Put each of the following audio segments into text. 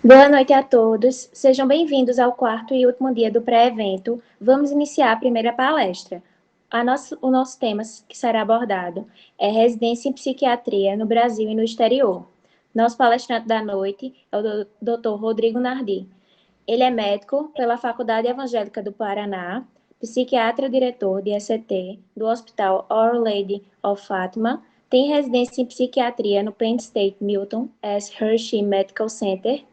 Boa noite a todos. Sejam bem-vindos ao quarto e último dia do pré-evento. Vamos iniciar a primeira palestra. O nosso tema que será abordado é residência em psiquiatria no Brasil e no exterior. Nosso palestrante da noite é o Dr. Rodrigo Nardi. Ele é médico pela Faculdade Evangélica do Paraná, psiquiatra diretor de ECT do Hospital Our Lady of Fatima, tem residência em psiquiatria no Penn State Milton S. Hershey Medical Center,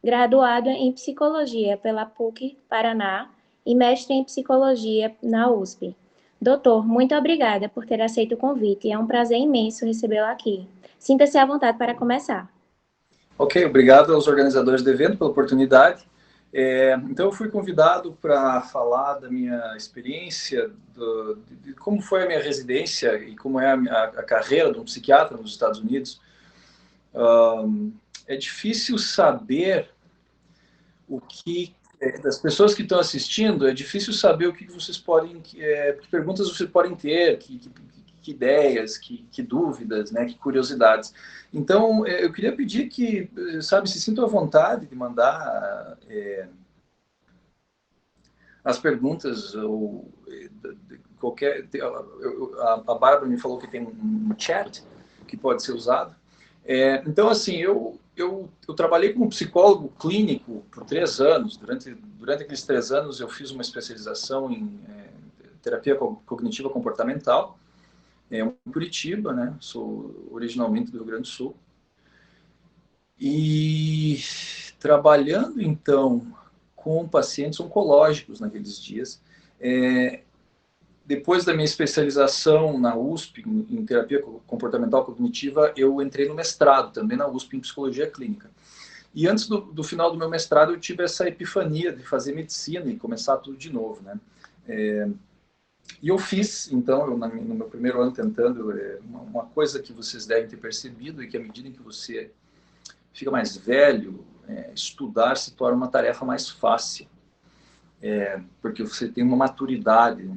graduado em Psicologia pela PUC Paraná e mestre em Psicologia na USP. Doutor, muito obrigada por ter aceito o convite. É um prazer imenso recebê-lo aqui. Sinta-se à vontade para começar. Ok, obrigado aos organizadores do evento pela oportunidade. Então, eu fui convidado para falar da minha experiência, de como foi a minha residência e como é a carreira de um psiquiatra nos Estados Unidos. É difícil saber o que... das pessoas que estão assistindo, é difícil saber o que vocês podem... que perguntas vocês podem ter, que ideias, que dúvidas, né, que curiosidades. Então, eu queria pedir que, sabe, se sintam à vontade de mandar as perguntas, ou qualquer... A Bárbara me falou que tem um chat que pode ser usado. Então, assim, eu trabalhei como psicólogo clínico por 3 anos. Durante aqueles 3 anos, eu fiz uma especialização em terapia cognitiva comportamental, em Curitiba, né? Sou originalmente do Rio Grande do Sul. E trabalhando, então, com pacientes oncológicos naqueles dias. Depois da minha especialização na USP, em terapia comportamental cognitiva, eu entrei no mestrado, também na USP, em psicologia clínica. E antes do final do meu mestrado, eu tive essa epifania de fazer medicina e começar tudo de novo, né? E eu fiz, então, no meu primeiro ano tentando, uma coisa que vocês devem ter percebido é que à medida em que você fica mais velho, estudar se torna uma tarefa mais fácil, porque você tem uma maturidade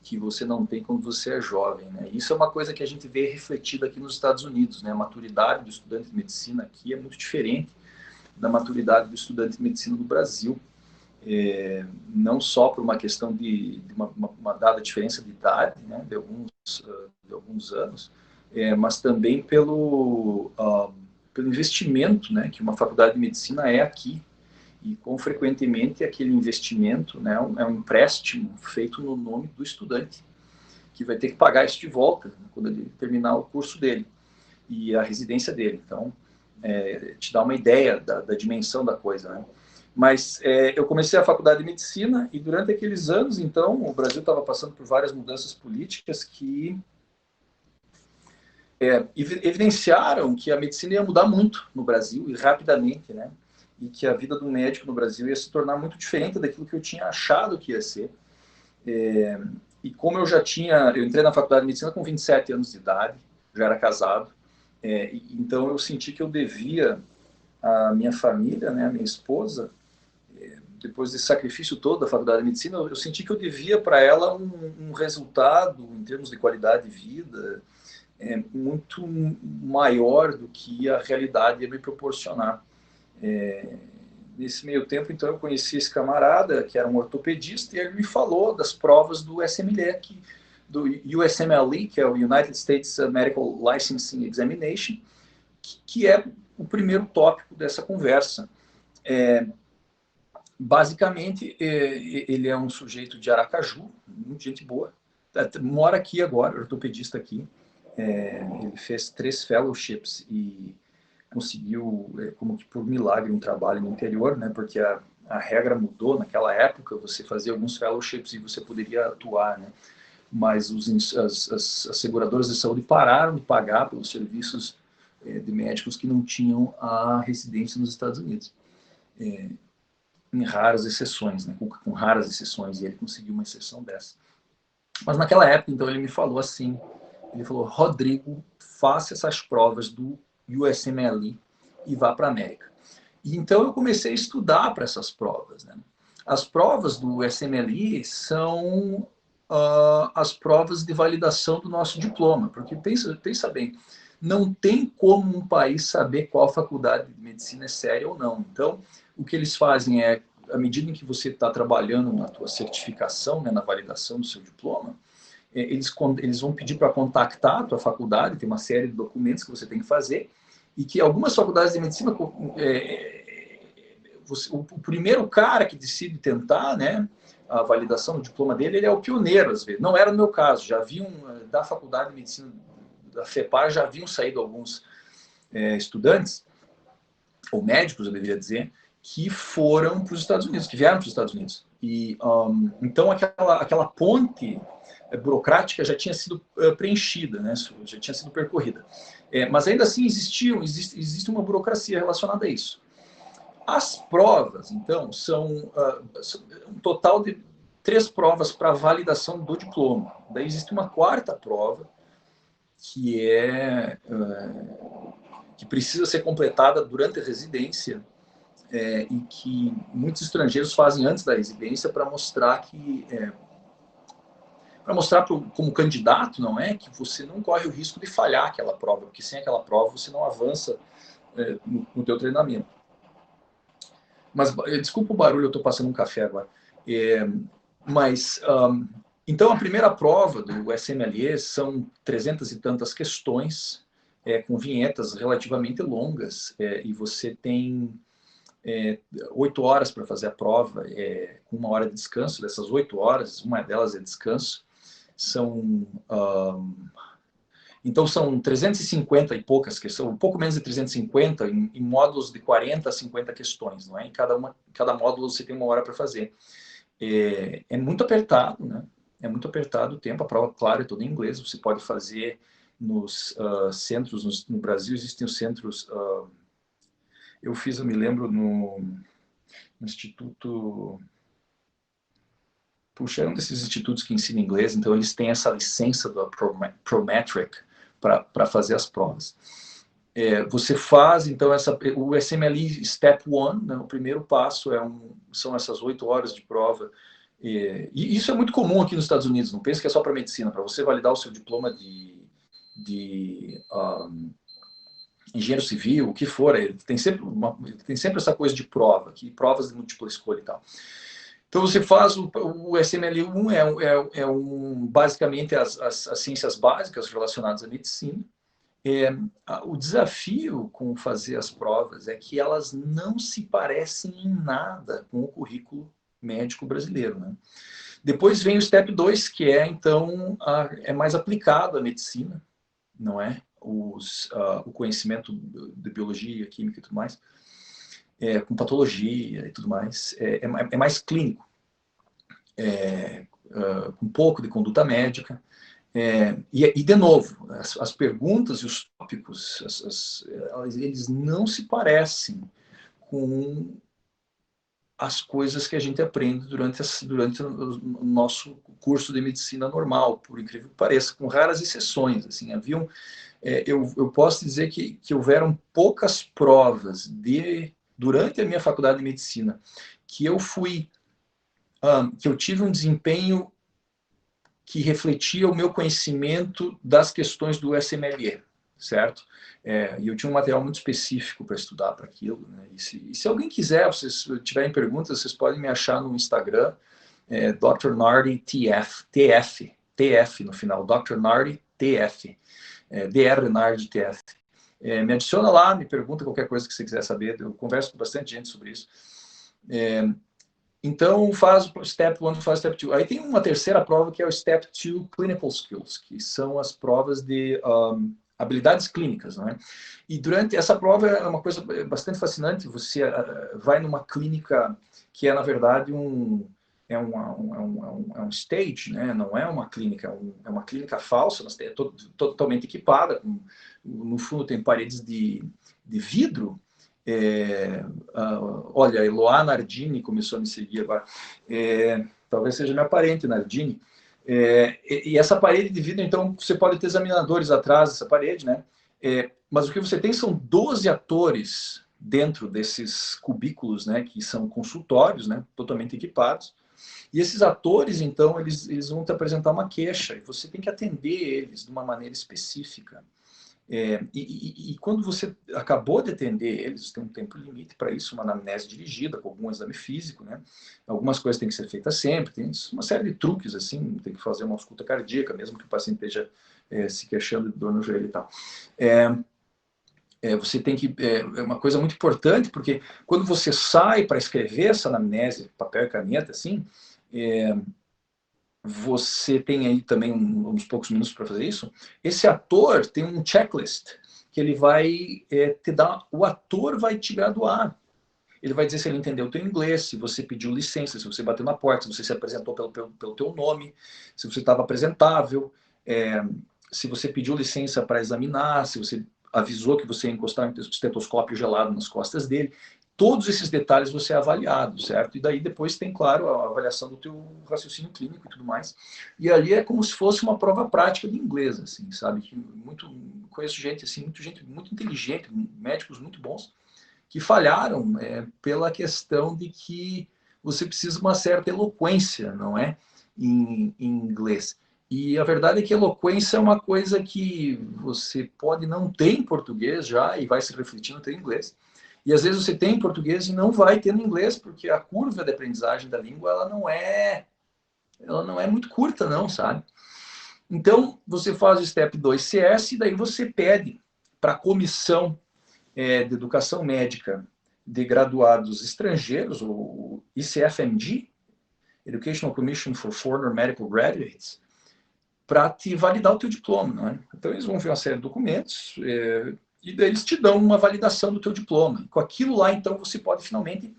que você não tem quando você é jovem, né? Isso é uma coisa que a gente vê refletida aqui nos Estados Unidos, né? A maturidade do estudante de medicina aqui é muito diferente da maturidade do estudante de medicina do Brasil. Não só por uma questão de uma dada diferença de idade, né, de alguns anos, mas também pelo investimento, né, que uma faculdade de medicina é aqui. E, com frequentemente, aquele investimento, né, é um empréstimo feito no nome do estudante, que vai ter que pagar isso de volta, né, quando ele terminar o curso dele e a residência dele. Então, te dá uma ideia da dimensão da coisa, né? Mas eu comecei a faculdade de medicina e durante aqueles anos, então, o Brasil estava passando por várias mudanças políticas que evidenciaram que a medicina ia mudar muito no Brasil e rapidamente, né? E que a vida do médico no Brasil ia se tornar muito diferente daquilo que eu tinha achado que ia ser. E como eu entrei na faculdade de medicina com 27 anos de idade, já era casado, então eu senti que eu devia à minha família, né, à minha esposa, depois desse sacrifício todo da faculdade de medicina, eu senti que eu devia para ela um resultado, em termos de qualidade de vida, muito maior do que a realidade ia me proporcionar. Nesse meio tempo, então, eu conheci esse camarada, que era um ortopedista, e ele me falou das provas do USMLE, do USMLE, que é o United States Medical Licensing Examination, que é o primeiro tópico dessa conversa. Basicamente, ele é um sujeito de Aracaju, muito gente boa, mora aqui agora, ortopedista aqui. Ele fez 3 fellowships e conseguiu, como que por milagre, um trabalho no interior, né, porque a regra mudou naquela época, você fazia alguns fellowships e você poderia atuar, né, mas as seguradoras de saúde pararam de pagar pelos serviços de médicos que não tinham a residência nos Estados Unidos. Em raras exceções, né, com raras exceções, e ele conseguiu uma exceção dessa. Mas naquela época, então, ele me falou assim, ele falou: Rodrigo, faça essas provas do USMLE e vá para a América. E então eu comecei a estudar para essas provas, né? As provas do USMLE são as provas de validação do nosso diploma, porque pensa bem, não tem como um país saber qual faculdade de medicina é séria ou não. Então, o que eles fazem é, à medida em que você está trabalhando na tua certificação, né, na validação do seu diploma, eles vão pedir para contactar a tua faculdade, tem uma série de documentos que você tem que fazer, e que algumas faculdades de medicina, o primeiro cara que decide tentar, né, a validação do diploma dele, ele é o pioneiro, às vezes. Não era no meu caso, já haviam, da faculdade de medicina da FEPAR, já haviam saído alguns estudantes, ou médicos, eu deveria dizer, que foram para os Estados Unidos, que vieram para os Estados Unidos. E, então, aquela ponte burocrática já tinha sido preenchida, né? Já tinha sido percorrida. Mas ainda assim existe uma burocracia relacionada a isso. As provas, então, são um total de 3 provas para validação do diploma. Daí existe uma 4ª prova, que precisa ser completada durante a residência, e que muitos estrangeiros fazem antes da residência para mostrar que como candidato, não é, que você não corre o risco de falhar aquela prova, porque sem aquela prova você não avança no teu treinamento. Mas desculpa o barulho, eu estou passando um café agora. Então a primeira prova do SMLE são 300 e tantas questões, com vinhetas relativamente longas, e você tem 8 horas para fazer a prova, com 1 hora de descanso. Dessas 8 horas, uma delas é descanso. Então são 350 e poucas questões, um pouco menos de 350 em módulos de 40 a 50 questões, não é? Em cada módulo você tem 1 hora para fazer. É muito apertado, né? É muito apertado o tempo. A prova, claro, é toda em inglês. Você pode fazer nos centros, no Brasil existem os centros. Eu me lembro, no Instituto. Puxa, é um desses institutos que ensina inglês, então eles têm essa licença da Prometric para fazer as provas. Você faz, então, o SMLE Step 1, né, o primeiro passo são essas 8 horas de prova. E isso é muito comum aqui nos Estados Unidos, não pense que é só para medicina. Para você validar o seu diploma de engenheiro civil, o que for, tem sempre essa coisa de prova, provas de múltipla escolha e tal. Então você faz o SMLE1, basicamente as ciências básicas relacionadas à medicina. O desafio com fazer as provas é que elas não se parecem em nada com o currículo médico brasileiro, né? Depois vem o Step 2, que então é mais aplicado à medicina, não é? O conhecimento de biologia, química e tudo mais, com patologia e tudo mais, é mais clínico, com um pouco de conduta médica. E de novo, as perguntas e os tópicos, eles não se parecem com as coisas que a gente aprende durante o nosso curso de medicina normal, por incrível que pareça, com raras exceções. Assim, eu posso dizer que houveram poucas provas durante a minha faculdade de medicina que eu tive um desempenho que refletia o meu conhecimento das questões do SMLE, certo? E eu tinha um material muito específico para estudar para aquilo, né? E se alguém quiser, vocês tiverem perguntas, vocês podem me achar no Instagram, Dr. Nardi TF no final, Dr. Nardi TF, Dr. Nardi TF. Me adiciona lá, me pergunta qualquer coisa que você quiser saber, eu converso com bastante gente sobre isso. Então, faz o Step 1, faz o Step 2. Aí tem uma terceira prova que é o Step 2 Clinical Skills, que são as provas de habilidades clínicas, não é? E durante essa prova é uma coisa bastante fascinante. Você vai numa clínica que na verdade, um stage, né? Não é uma clínica, é uma clínica falsa, mas é totalmente equipada. No fundo tem paredes de vidro. Olha, a Eloá Nardini começou a me seguir agora. Talvez seja minha parente, Nardini. E essa parede de vidro, então, você pode ter examinadores atrás dessa parede, né? Mas o que você tem são 12 atores dentro desses cubículos, né? Que são consultórios, né? Totalmente equipados. E esses atores, então, eles vão te apresentar uma queixa e você tem que atender eles de uma maneira específica. E quando você acabou de atender eles, tem um tempo limite para isso, uma anamnese dirigida, com algum exame físico, né? Algumas coisas têm que ser feitas sempre, tem uma série de truques, assim, tem que fazer uma ausculta cardíaca, mesmo que o paciente esteja se queixando de dor no joelho e tal. Você tem que... É uma coisa muito importante, porque quando você sai para escrever essa anamnese, papel e caneta, assim, você tem aí também uns poucos minutos para fazer isso. Esse ator tem um checklist que ele vai te dar... O ator vai te graduar. Ele vai dizer se ele entendeu o teu inglês, se você pediu licença, se você bateu na porta, se você se apresentou pelo teu nome, se você estava apresentável, se você pediu licença para examinar, se você avisou que você ia encostar um estetoscópio gelado nas costas dele. Todos esses detalhes você é avaliado, certo? E daí depois tem, claro, a avaliação do teu raciocínio clínico e tudo mais. E ali é como se fosse uma prova prática de inglês, assim, sabe? Que conheço gente, assim, gente muito inteligente, médicos muito bons, que falharam pela questão de que você precisa de uma certa eloquência, não é? Em inglês. E a verdade é que eloquência é uma coisa que você pode não ter em português já e vai se refletir no teu inglês. E às vezes você tem em português e não vai ter no inglês, porque a curva de aprendizagem da língua ela não é muito curta, não, sabe? Então, você faz o Step 2 CS e daí você pede para a comissão de educação médica de graduados estrangeiros, o ICFMG, Educational Commission for Foreign Medical Graduates, para te validar o teu diploma, não é? Então, eles vão ver uma série de documentos e daí eles te dão uma validação do teu diploma. Com aquilo lá, então, você pode finalmente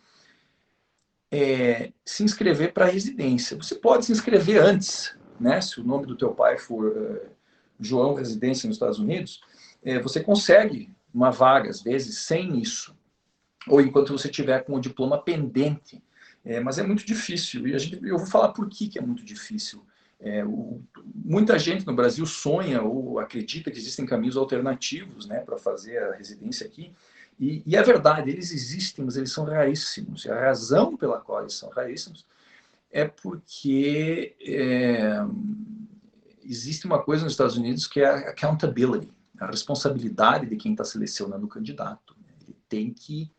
se inscrever para a residência. Você pode se inscrever antes, né? Se o nome do teu pai for João Residência nos Estados Unidos, você consegue uma vaga, às vezes, sem isso. Ou enquanto você tiver com o diploma pendente. Mas é muito difícil. E eu vou falar por que é muito difícil. Muita gente no Brasil sonha ou acredita que existem caminhos alternativos, né, para fazer a residência aqui. E é verdade, eles existem, mas eles são raríssimos. E a razão pela qual eles são raríssimos é porque existe uma coisa nos Estados Unidos que é a accountability, a responsabilidade de quem está selecionando o candidato. Ele tem que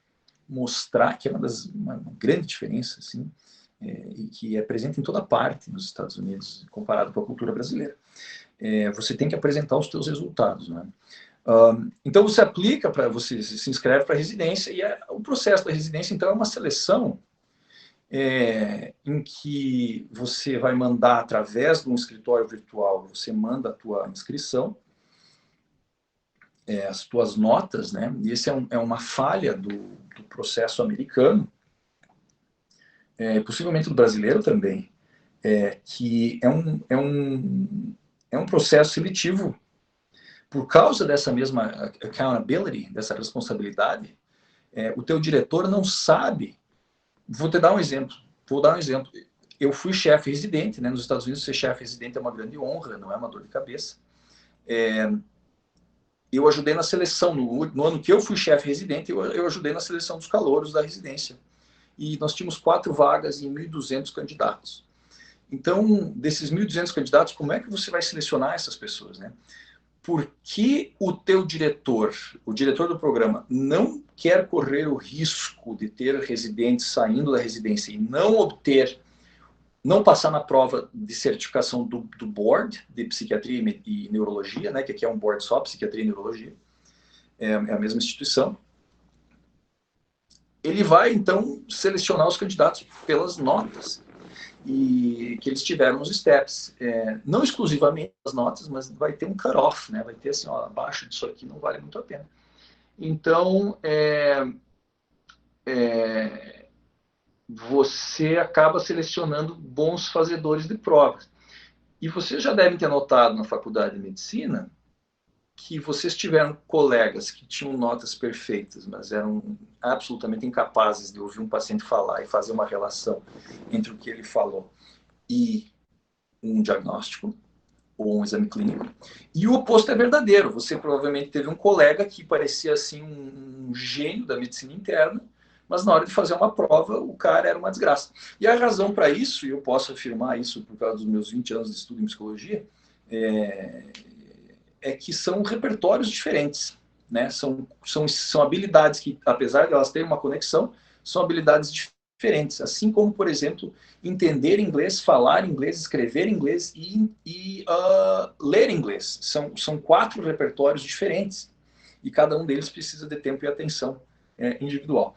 mostrar que é uma grande diferença, assim, e que é presente em toda parte nos Estados Unidos, comparado com a cultura brasileira. Você tem que apresentar os seus resultados, né? Então você aplica para você se inscreve para a residência e o processo da residência então é uma seleção em que você vai mandar através de um escritório virtual, você manda a tua inscrição, as tuas notas, né? E esse é uma falha do processo americano, possivelmente do brasileiro também, que é um processo seletivo. Por causa dessa mesma accountability, dessa responsabilidade, o teu diretor não sabe. Vou dar um exemplo. Eu fui chefe residente, né? Nos Estados Unidos, ser chefe residente é uma grande honra, não é uma dor de cabeça. Eu ajudei na seleção, no ano que eu fui chefe residente, eu ajudei na seleção dos calouros da residência. E nós tínhamos 4 vagas e 1.200 candidatos. Então, desses 1.200 candidatos, como é que você vai selecionar essas pessoas, né? Por que o teu diretor, o diretor do programa, não quer correr o risco de ter residentes saindo da residência e não passar na prova de certificação do board de psiquiatria e neurologia, né, que aqui é um board só, psiquiatria e neurologia, é a mesma instituição. Ele vai, então, selecionar os candidatos pelas notas e que eles tiveram nos steps. Não exclusivamente as notas, mas vai ter um cut-off, né? Vai ter assim, ó, abaixo disso aqui não vale muito a pena. Então, você acaba selecionando bons fazedores de provas. E vocês já devem ter notado na faculdade de medicina que vocês tiveram colegas que tinham notas perfeitas, mas eram absolutamente incapazes de ouvir um paciente falar e fazer uma relação entre o que ele falou e um diagnóstico ou um exame clínico. E o oposto é verdadeiro. Você provavelmente teve um colega que parecia assim um gênio da medicina interna, mas na hora de fazer uma prova, o cara era uma desgraça. E a razão para isso, e eu posso afirmar isso por causa dos meus 20 anos de estudo em psicologia, é que são repertórios diferentes, né? São habilidades que, apesar de elas terem uma conexão, são habilidades diferentes. Assim como, por exemplo, entender inglês, falar inglês, escrever inglês e ler inglês. São 4 repertórios diferentes. E cada um deles precisa de tempo e atenção individual.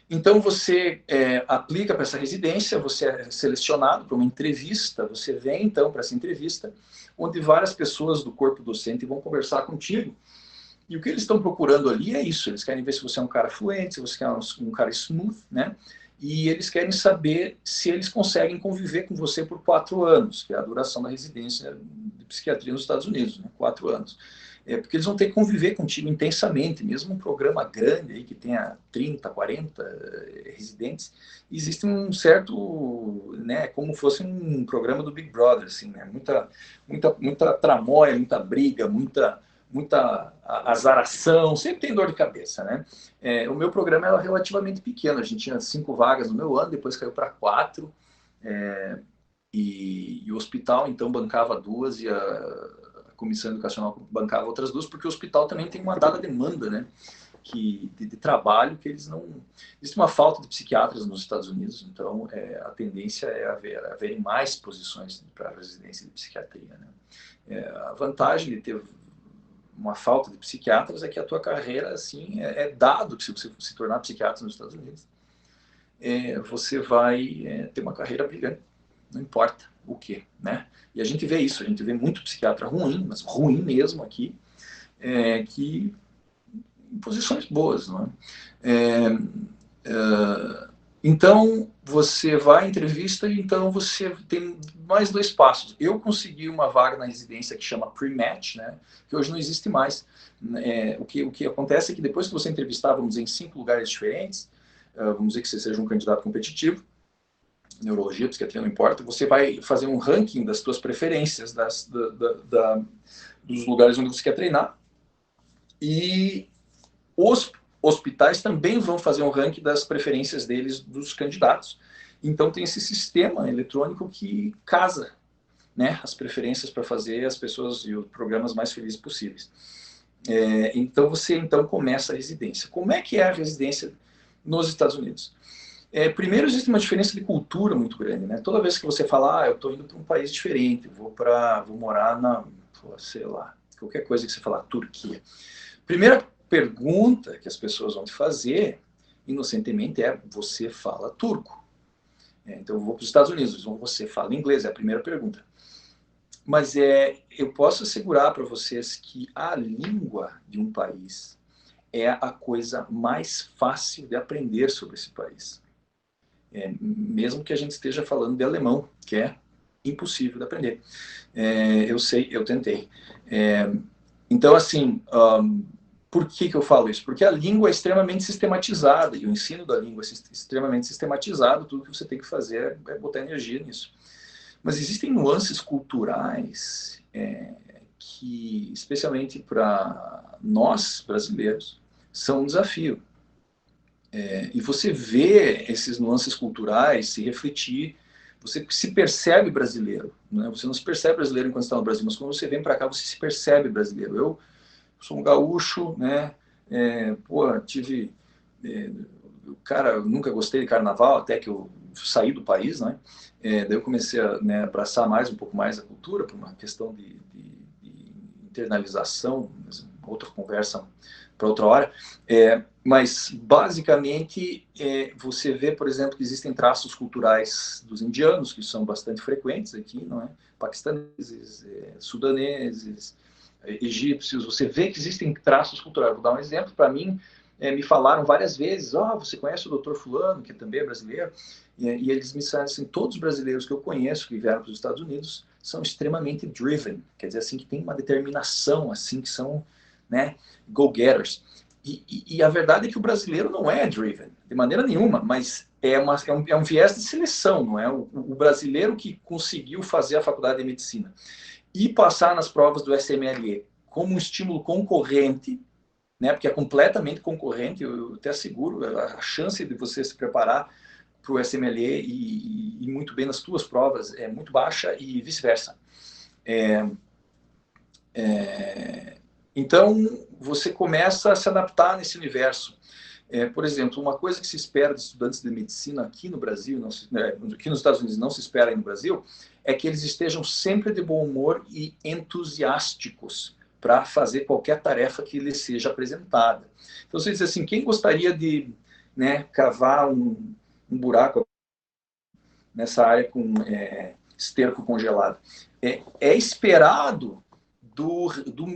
Então, você aplica para essa residência, você é selecionado para uma entrevista, você vem, então, para essa entrevista, onde várias pessoas do corpo docente vão conversar contigo. E o que eles estão procurando ali é isso, eles querem ver se você é um cara fluente, se você é um cara smooth, né? E eles querem saber se eles conseguem conviver com você por 4 anos, que é a duração da residência de psiquiatria nos Estados Unidos, né? 4 anos. Porque eles vão ter que conviver contigo intensamente, mesmo um programa grande aí que tenha 30, 40 residentes, existe um certo, né, como fosse um programa do Big Brother, assim, né, muita tramóia, muita briga, muita azaração, sempre tem dor de cabeça, né? O meu programa era relativamente pequeno, a gente tinha 5 vagas no meu ano, depois caiu para 4, e o hospital então bancava 2 e a comissão educacional bancava outras 2, porque o hospital também tem uma dada demanda, né, de trabalho, que eles não... Existe uma falta de psiquiatras nos Estados Unidos, então a tendência é haver mais posições para a residência de psiquiatria, né? A vantagem de ter uma falta de psiquiatras é que a tua carreira, assim, dado que se você se tornar psiquiatra nos Estados Unidos, você vai ter uma carreira brilhante, não importa o que, né? E a gente vê isso, a gente vê muito psiquiatra ruim, mas ruim mesmo aqui, que em posições boas, não é? Então, você vai à entrevista e então você tem mais 2 passos. Eu consegui uma vaga na residência que chama pre-match, né, que hoje não existe mais. O que acontece é que depois que você entrevistar, vamos dizer, em 5 lugares diferentes, vamos dizer que você seja um candidato competitivo, neurologia, psiquiatria, não importa, você vai fazer um ranking das suas preferências, dos lugares onde você quer treinar, e os hospitais também vão fazer um ranking das preferências deles, dos candidatos. Então tem esse sistema eletrônico que casa, né, as preferências para fazer as pessoas e os programas mais felizes possíveis. Então você começa a residência. Como é que é a residência nos Estados Unidos? Primeiro, existe uma diferença de cultura muito grande, né? Toda vez que você fala, eu estou indo para um país diferente, vou morar sei lá, qualquer coisa que você falar, Turquia. Primeira pergunta que as pessoas vão te fazer, inocentemente, você fala turco? Então, eu vou para os Estados Unidos, você fala inglês? É a primeira pergunta. Mas eu posso assegurar para vocês que a língua de um país é a coisa mais fácil de aprender sobre esse país. Mesmo que a gente esteja falando de alemão, que é impossível de aprender. Eu sei, eu tentei. Então, assim, por que eu falo isso? Porque a língua é extremamente sistematizada, e o ensino da língua é extremamente sistematizado, tudo que você tem que fazer é botar energia nisso. Mas existem nuances culturais que, especialmente para nós, brasileiros, são um desafio. E você vê esses nuances culturais se refletir, você se percebe brasileiro, né? Você não se percebe brasileiro enquanto está no Brasil, mas quando você vem para cá, você se percebe brasileiro. Eu sou um gaúcho, né? Tive... cara, eu nunca gostei de carnaval, até que eu saí do país, né? Daí eu comecei a abraçar um pouco mais a cultura, por uma questão de internalização, outra conversa para outra hora. Mas, basicamente, você vê, por exemplo, que existem traços culturais dos indianos, que são bastante frequentes aqui, não é? Paquistaneses, sudaneses, egípcios. Você vê que existem traços culturais. Vou dar um exemplo. Para mim, me falaram várias vezes, você conhece o Dr. Fulano, que também é brasileiro? E eles me disseram assim, todos os brasileiros que eu conheço que vieram para os Estados Unidos são extremamente driven, quer dizer assim, que tem uma determinação, assim, que são, né, go-getters. E a verdade é que o brasileiro não é driven, de maneira nenhuma, mas é um viés de seleção, não é? O brasileiro que conseguiu fazer a faculdade de medicina e passar nas provas do SMLE como um estímulo concorrente, né, porque é completamente concorrente, eu te asseguro, a chance de você se preparar para o SMLE e muito bem nas tuas provas é muito baixa e vice-versa. Então, você começa a se adaptar nesse universo. Por exemplo, uma coisa que se espera de estudantes de medicina aqui no Brasil, aqui nos Estados Unidos não se espera aí no Brasil, é que eles estejam sempre de bom humor e entusiásticos para fazer qualquer tarefa que lhes seja apresentada. Então, você diz assim, quem gostaria de, né, cavar um buraco nessa área com esterco congelado? É esperado do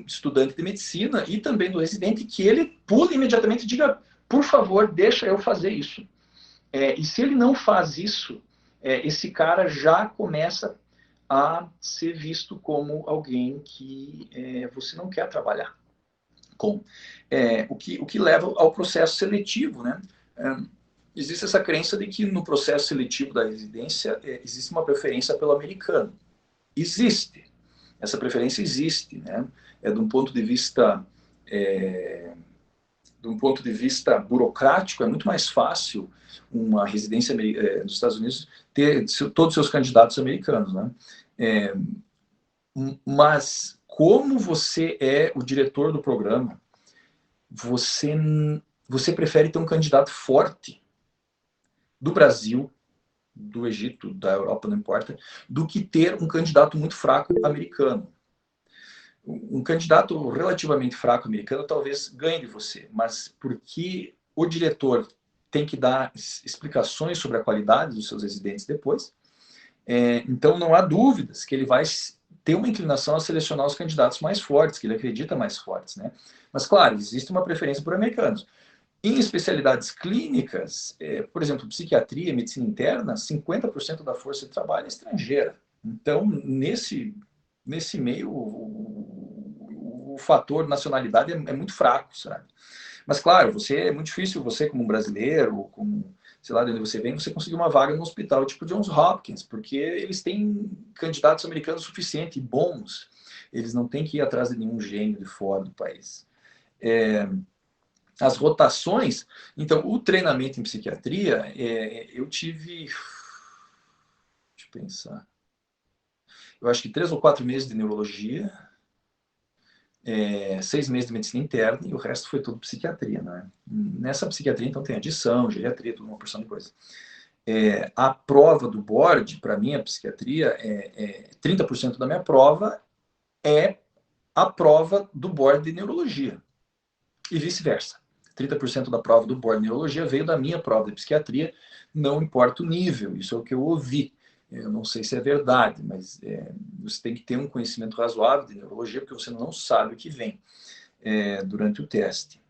estudante de medicina e também do residente que ele pule imediatamente e diga, por favor, deixa eu fazer isso. E se ele não faz isso, esse cara já começa a ser visto como alguém que você não quer trabalhar com. O que leva ao processo seletivo, né? Existe essa crença de que no processo seletivo da residência existe uma preferência pelo americano. Existe. Essa preferência existe, né? De um ponto de vista burocrático, é muito mais fácil uma residência nos Estados Unidos ter todos os seus candidatos americanos, né? Mas como você é o diretor do programa, você prefere ter um candidato forte do Brasil, do Egito, da Europa, não importa, do que ter um candidato muito fraco americano. Um candidato relativamente fraco americano talvez ganhe de você, mas porque o diretor tem que dar explicações sobre a qualidade dos seus residentes depois, então não há dúvidas que ele vai ter uma inclinação a selecionar os candidatos mais fortes, que ele acredita mais fortes, né? Mas, claro, existe uma preferência por americanos. Em especialidades clínicas, por exemplo, psiquiatria, medicina interna, 50% da força de trabalho é estrangeira. Então, nesse meio, o fator nacionalidade é muito fraco, sabe? Mas, claro, é muito difícil você, como brasileiro, como, sei lá, de onde você vem, você conseguir uma vaga no hospital tipo Johns Hopkins, porque eles têm candidatos americanos suficientes, bons. Eles não têm que ir atrás de nenhum gênio de fora do país. As rotações, então, o treinamento em psiquiatria, eu tive, deixa eu pensar, eu acho que 3 ou 4 meses de neurologia, 6 meses de medicina interna e o resto foi tudo psiquiatria, né? Nessa psiquiatria, então, tem adição, geriatria, tudo uma porção de coisa. A prova do board, para mim, a psiquiatria, 30% da minha prova é a prova do board de neurologia e vice-versa. 30% da prova do board de neurologia veio da minha prova de psiquiatria, não importa o nível, isso é o que eu ouvi. Eu não sei se é verdade, mas você tem que ter um conhecimento razoável de neurologia, porque você não sabe o que vem durante o teste.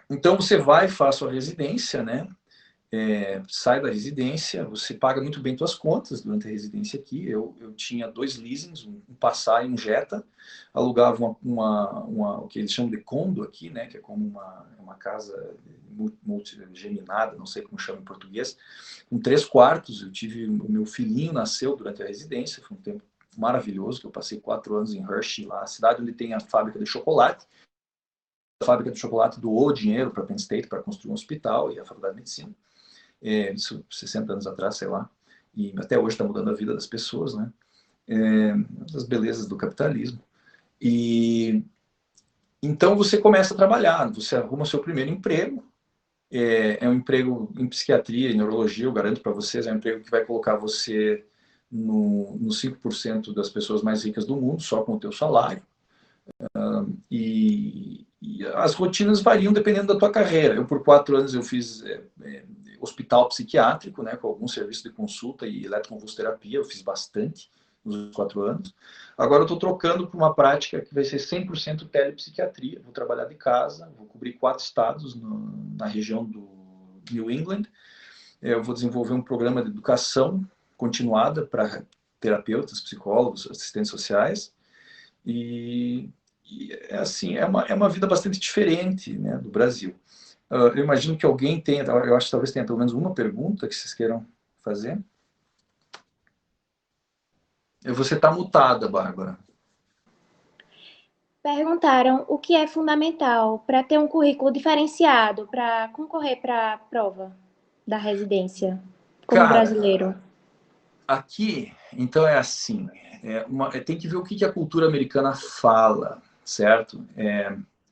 Então, você vai, faz sua residência, né? Sai da residência, você paga muito bem suas contas durante a residência aqui. Eu tinha 2 leasings, um Passat e um Jetta, alugava o que eles chamam de condo aqui, né, que é como uma casa multigeminada, não sei como chama em português, com 3 quartos. Eu tive, o meu filhinho nasceu durante a residência, foi um tempo maravilhoso, que eu passei 4 anos em Hershey, lá, a cidade onde tem a fábrica de chocolate. A fábrica de chocolate doou dinheiro para a Penn State para construir um hospital e a faculdade de medicina. Isso 60 anos atrás, sei lá, e até hoje está mudando a vida das pessoas, né? Das belezas do capitalismo. E então você começa a trabalhar, você arruma o seu primeiro emprego, um emprego em psiquiatria e neurologia, eu garanto para vocês, é um emprego que vai colocar você no 5% das pessoas mais ricas do mundo, só com o teu salário. E as rotinas variam dependendo da tua carreira. Eu, por 4 anos, eu fiz hospital psiquiátrico, né, com algum serviço de consulta e eletroconvulsoterapia, eu fiz bastante nos 4 anos. Agora eu estou trocando para uma prática que vai ser 100% telepsiquiatria. Vou trabalhar de casa, vou cobrir 4 estados na região do New England. Eu vou desenvolver um programa de educação continuada para terapeutas, psicólogos, assistentes sociais. E assim, é uma vida bastante diferente, né, do Brasil. Eu imagino que alguém tenha, eu acho que talvez tenha pelo menos uma pergunta que vocês queiram fazer. Você está mutada, Bárbara. Perguntaram o que é fundamental para ter um currículo diferenciado para concorrer para a prova da residência como Cara, brasileiro. aqui, então é assim, Tem que ver o que a cultura americana fala, certo?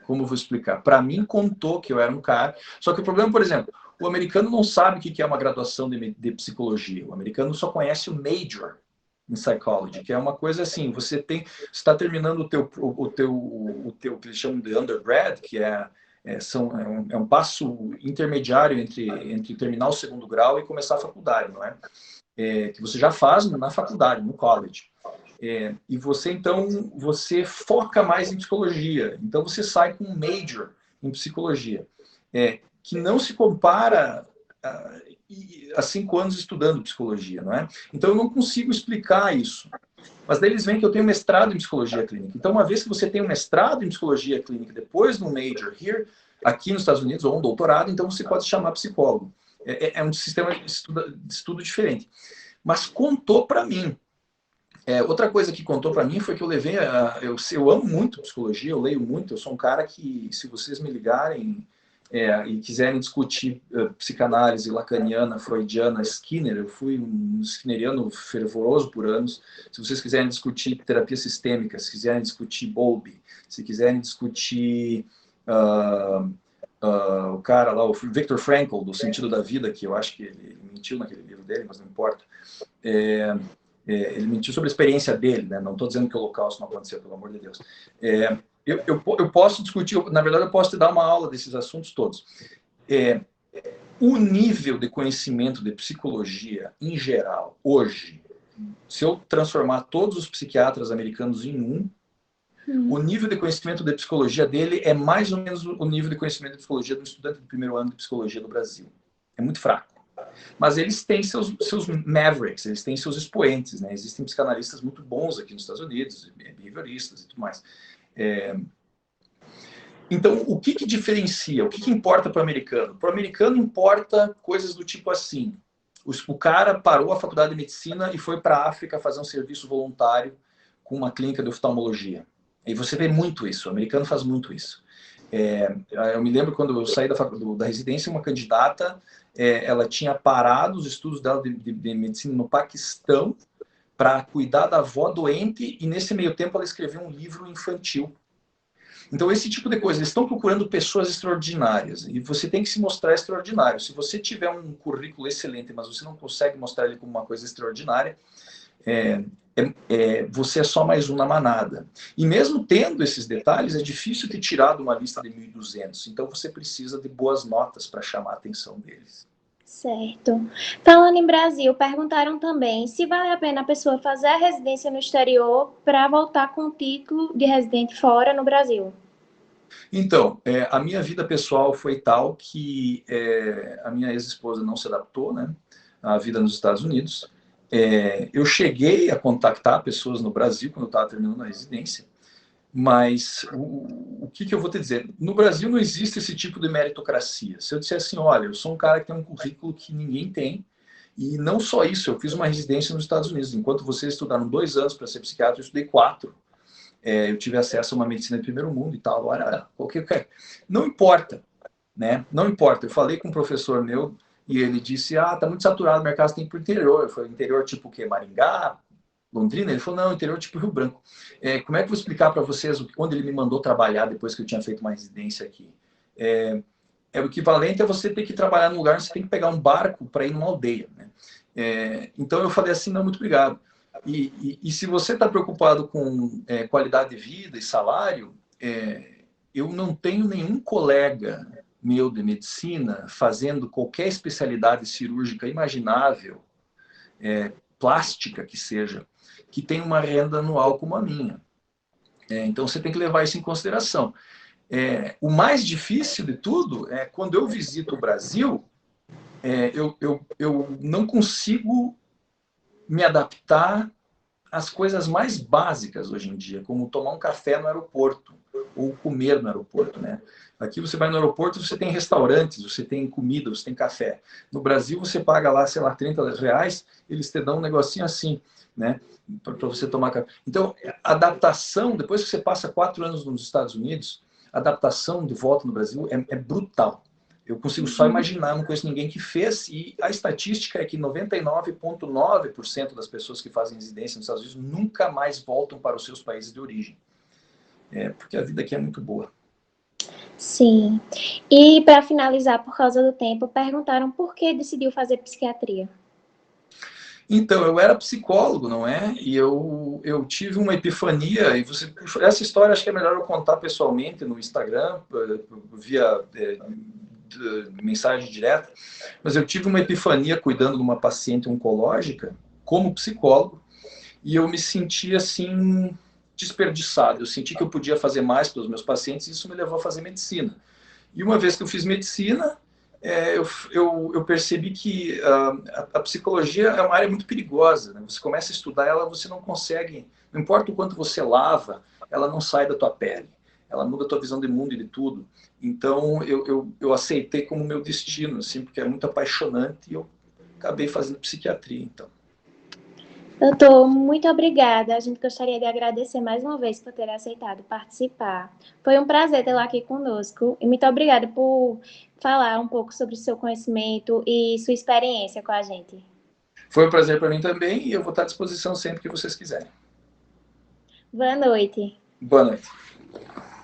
Como eu vou explicar? Para mim, contou que eu era um cara... Só que o problema, por exemplo, o americano não sabe o que é uma graduação de psicologia. O americano só conhece o major em psychology, que é uma coisa assim, você está terminando o teu que eles chamam de undergrad, que é um passo intermediário entre terminar o segundo grau e começar a faculdade, não é? Que você já faz na faculdade, no college. E você, então, você foca mais em psicologia. Então, você sai com um major em psicologia, que não se compara a 5 anos estudando psicologia, não é? Então, eu não consigo explicar isso. Mas daí eles veem que eu tenho mestrado em psicologia clínica. Então, uma vez que você tem um mestrado em psicologia clínica, depois do major aqui nos Estados Unidos, ou um doutorado, então você pode se chamar psicólogo. É um sistema de estudo diferente. Mas contou para mim. Outra coisa que contou para mim foi que eu levei eu amo muito psicologia, eu leio muito, eu sou um cara que, se vocês me ligarem e quiserem discutir psicanálise lacaniana, freudiana, Skinner, eu fui um skinneriano fervoroso por anos. Se vocês quiserem discutir terapia sistêmica, se quiserem discutir Bowlby, se quiserem discutir o cara lá, o Viktor Frankl, do Sentido da Vida, que eu acho que ele mentiu naquele livro dele, mas não importa. Ele mentiu sobre a experiência dele, né? Não estou dizendo que o Holocausto não aconteceu, pelo amor de Deus. Eu posso discutir, na verdade, eu posso te dar uma aula desses assuntos todos. O nível de conhecimento de psicologia, em geral, hoje, se eu transformar todos os psiquiatras americanos em um, o nível de conhecimento de psicologia dele é mais ou menos o nível de conhecimento de psicologia do estudante do primeiro ano de psicologia do Brasil. É muito fraco. Mas eles têm seus mavericks, eles têm seus expoentes, né? Existem psicanalistas muito bons aqui nos Estados Unidos, behavioristas e tudo mais. Então, o que diferencia? O que importa para o americano? Para o americano importa coisas do tipo assim. O cara parou a faculdade de medicina e foi para a África fazer um serviço voluntário com uma clínica de oftalmologia. E você vê muito isso, o americano faz muito isso. Eu me lembro quando eu saí da residência, uma candidata, ela tinha parado os estudos dela de medicina no Paquistão para cuidar da avó doente, e nesse meio tempo ela escreveu um livro infantil. Então, esse tipo de coisa, eles estão procurando pessoas extraordinárias, e você tem que se mostrar extraordinário. Se você tiver um currículo excelente, mas você não consegue mostrar ele como uma coisa extraordinária, você é só mais um na manada. E mesmo tendo esses detalhes, é difícil te tirar de uma lista de 1.200. Então, você precisa de boas notas para chamar a atenção deles. Certo. Falando em Brasil, perguntaram também se vale a pena a pessoa fazer a residência no exterior para voltar com o título de residente fora no Brasil. Então, a minha vida pessoal foi tal que a minha ex-esposa não se adaptou, né, à vida nos Estados Unidos. Eu cheguei a contactar pessoas no Brasil quando eu estava terminando a residência, mas o que eu vou te dizer? No Brasil não existe esse tipo de meritocracia. Se eu disser assim, olha, eu sou um cara que tem um currículo que ninguém tem, e não só isso, eu fiz uma residência nos Estados Unidos. Enquanto vocês estudaram 2 anos para ser psiquiatra, eu estudei 4. Eu tive acesso a uma medicina de primeiro mundo e tal. Olha, não importa, né? Não importa. Eu falei com um professor meu e ele disse, tá muito saturado o mercado, você tem que ir para o interior. Eu falei, interior tipo o quê? Maringá? Londrina? Ele falou, não, interior tipo Rio Branco. Como é que eu vou explicar para vocês onde ele me mandou trabalhar depois que eu tinha feito uma residência aqui? O equivalente a você ter que trabalhar num lugar onde você tem que pegar um barco para ir numa aldeia, né? Então eu falei assim, não, muito obrigado. E se você está preocupado com qualidade de vida e salário, eu não tenho nenhum colega meu de medicina fazendo qualquer especialidade cirúrgica imaginável, plástica que seja, que tem uma renda anual como a minha. Então você tem que levar isso em consideração. O mais difícil de tudo é quando eu visito o Brasil, eu não consigo me adaptar às coisas mais básicas hoje em dia, como tomar um café no aeroporto ou comer no aeroporto, né? Aqui você vai no aeroporto, você tem restaurantes, você tem comida, você tem café. No Brasil você paga lá, sei lá, R$30, eles te dão um negocinho assim, né? Para você tomar café. Então, a adaptação, depois que você passa 4 anos nos Estados Unidos, a adaptação de volta no Brasil é brutal. Eu consigo só imaginar, não conheço ninguém que fez, e a estatística é que 99,9% das pessoas que fazem residência nos Estados Unidos nunca mais voltam para os seus países de origem. Porque a vida aqui é muito boa. Sim. E para finalizar, por causa do tempo, perguntaram por que decidiu fazer psiquiatria. Então, eu era psicólogo, não é? E eu tive uma epifania, e essa história acho que é melhor eu contar pessoalmente no Instagram, via mensagem direta, mas eu tive uma epifania cuidando de uma paciente oncológica, como psicólogo, e eu me senti assim, desperdiçado. Eu senti que eu podia fazer mais pelos meus pacientes, e isso me levou a fazer medicina. E uma vez que eu fiz medicina, eu percebi que a psicologia é uma área muito perigosa, né? Você começa a estudar ela, você não consegue, não importa o quanto você lava, ela não sai da tua pele, ela muda a tua visão de mundo e de tudo. Então eu aceitei como meu destino, assim, porque é muito apaixonante, e eu acabei fazendo psiquiatria, então. Doutor, muito obrigada. A gente gostaria de agradecer mais uma vez por ter aceitado participar. Foi um prazer tê-lo aqui conosco e muito obrigada por falar um pouco sobre o seu conhecimento e sua experiência com a gente. Foi um prazer para mim também, e eu vou estar à disposição sempre que vocês quiserem. Boa noite. Boa noite.